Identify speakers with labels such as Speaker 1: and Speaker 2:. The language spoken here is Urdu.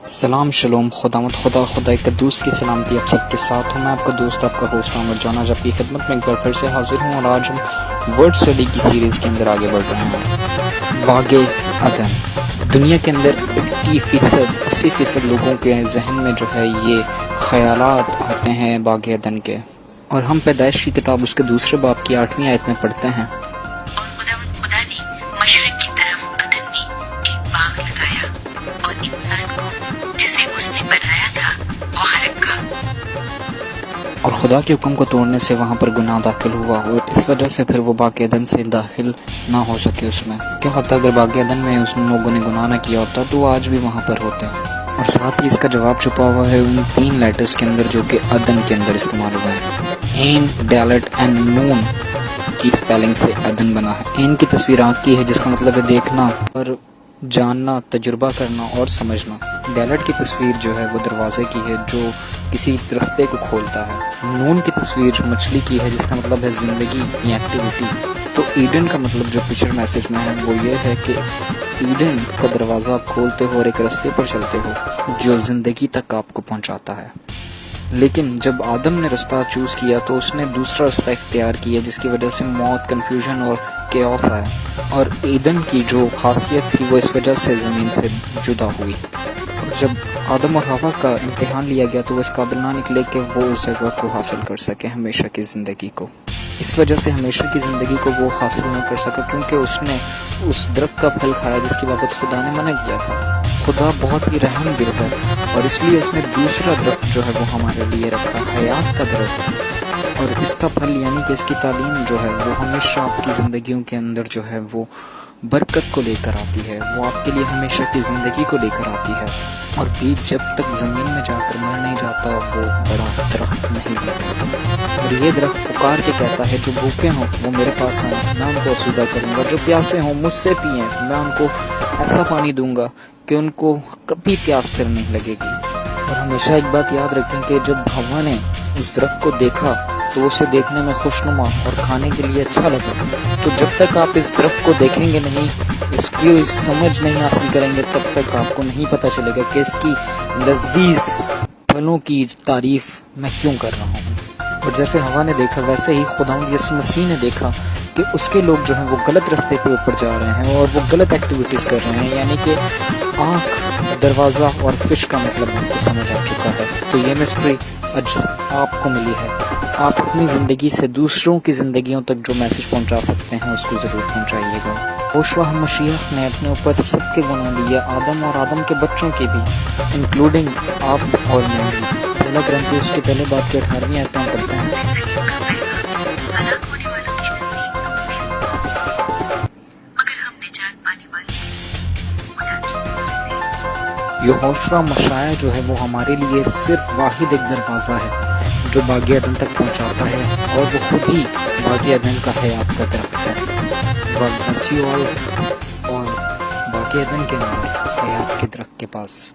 Speaker 1: سلام شلوم خدا قدوس کی سلامتی آپ سب کے ساتھ ہوں. میں آپ کا دوست آپ کا ہوسٹ عامر جانا جب کی خدمت میں ایک بار پھر سے حاضر ہوں، اور آج ہم ورڈ اسٹڈی کی سیریز کے اندر آگے بڑھ رہے ہیں. باغ عدن. دنیا کے اندر 80% لوگوں کے ذہن میں جو ہے یہ خیالات آتے ہیں باغ عدن کے، اور ہم پیدائش کی کتاب اس کے دوسرے باب کی 8ویں آیت میں پڑھتے ہیں.
Speaker 2: خدا نے مشرق کی طرف عدن میں ایک باغ لگایا اور انسان کو جسے اس نے بنایا تھا وہاں رکھا.
Speaker 1: اور خدا کے حکم کو توڑنے سے وہاں پر گناہ داخل ہوا، اور اس وجہ سے پھر وہ باغ عدن سے داخل نہ ہو سکے. اس میں کیا ہوتا اگر باغ عدن میں اس لوگوں نے گناہ نہ کیا ہوتا تو وہ آج بھی وہاں پر ہوتے ہیں. اور ساتھ ہی اس کا جواب چھپا ہوا ہے ان 3 لیٹرز کے اندر جو کہ عدن کے اندر استعمال ہوئے ہیں. این، ڈیلٹ اینڈ نون کی سپیلنگ سے عدن بنا ہے. این کی تصویر آنکھ کی ہے جس کا مطلب ہے دیکھنا اور جاننا، تجربہ کرنا اور سمجھنا. ڈیلٹ کی تصویر جو ہے وہ دروازے کی ہے جو کسی رستے کو کھولتا ہے. نون کی تصویر مچھلی کی ہے جس کا مطلب ہے زندگی یا ایکٹیویٹی. تو ایڈن کا مطلب جو پکچر میسج میں ہے وہ یہ ہے کہ ایڈن کا دروازہ آپ کھولتے ہو اور ایک رستے پر چلتے ہو جو زندگی تک آپ کو پہنچاتا ہے. لیکن جب آدم نے رستہ چوز کیا تو اس نے دوسرا رستہ اختیار کیا جس کی وجہ سے موت، کنفیوژن اور کیوس آیا، اور ایدن کی جو خاصیت تھی وہ اس وجہ سے زمین سے جدا ہوئی. جب آدم اور حوا کا امتحان لیا گیا تو وہ اس قابل نہ نکلے کہ وہ اس جگہ کو حاصل کر سکے، ہمیشہ کی زندگی کو. اس وجہ سے ہمیشہ کی زندگی کو وہ حاصل نہ کر سکا کیونکہ اس نے اس درخت کا پھل کھایا جس کی بابت خدا نے منع کیا تھا. خدا بہت ہی رحم دل ہے اور اس لیے اس نے دوسرا درخت جو ہے وہ ہمارے لیے رکھا، حیات کا درخت. اور اس کا پھل یعنی کہ اس کی تعلیم جو ہے وہ ہمیشہ آپ کی زندگیوں کے اندر جو ہے وہ برکت کو لے کر آتی ہے، وہ آپ کے لیے ہمیشہ کی زندگی کو لے کر آتی ہے. اور بیج جب تک زمین میں جا کر مر نہیں جاتا وہ بڑا درخت نہیں ہوتا. اور یہ درخت پکار کے کہتا ہے جو بھوکے ہوں وہ میرے پاس آئیں، میں ان کو آسودہ کروں گا. جو پیاسے ہوں مجھ سے پئیں، میں ان کو ایسا پانی دوں گا کہ ان کو کبھی پیاس پھر نہیں لگے گی. اور ہمیشہ ایک بات یاد رکھیں کہ جب ہوا نے اس درخت کو دیکھا تو اسے دیکھنے میں خوشنما اور کھانے کے لیے اچھا لگا. تو جب تک آپ اس درخت کو دیکھیں گے نہیں، اس کی سمجھ نہیں حاصل کریں گے، تب تک آپ کو نہیں پتہ چلے گا کہ اس کی لذیذ پھلوں کی تعریف میں کیوں کر رہا ہوں. اور جیسے ہوا نے دیکھا ویسے ہی خداوند یسوع مسیح نے دیکھا کہ اس کے لوگ جو ہیں وہ غلط رستے پہ اوپر جا رہے ہیں اور وہ غلط ایکٹیویٹیز کر رہے ہیں، یعنی کہ آنکھ، دروازہ اور فش کا مطلب ہم کو سمجھ آ چکا ہے. تو یہ مسٹری آج آپ کو ملی ہے. آپ اپنی زندگی سے دوسروں کی زندگیوں تک جو میسج پہنچا سکتے ہیں اس کو ضرور پہنچائیے گا. یشوع مسیح نے اپنے اوپر سب کے گناہ لیے، آدم اور آدم کے بچوں کے بھی، انکلوڈنگ آپ اور میں بھی. پہلا کرنتھیوس اس کے پہلے باب کے 18ویں آیت میں پڑھتے ہیں،
Speaker 2: ہلاک ہونے والوں کے نزدیک تو محفوظ، مگر ہم نجات پانے والے خدا کی.
Speaker 1: یہوشع مشیح جو ہے وہ ہمارے لیے صرف واحد ایک دروازہ ہے جو باغ عدن تک پہنچاتا ہے، اور وہ خود ہی باغ عدن کا حیات کا درخت ہے. اور باغ عدن کے اندر حیات کے درخت کے پاس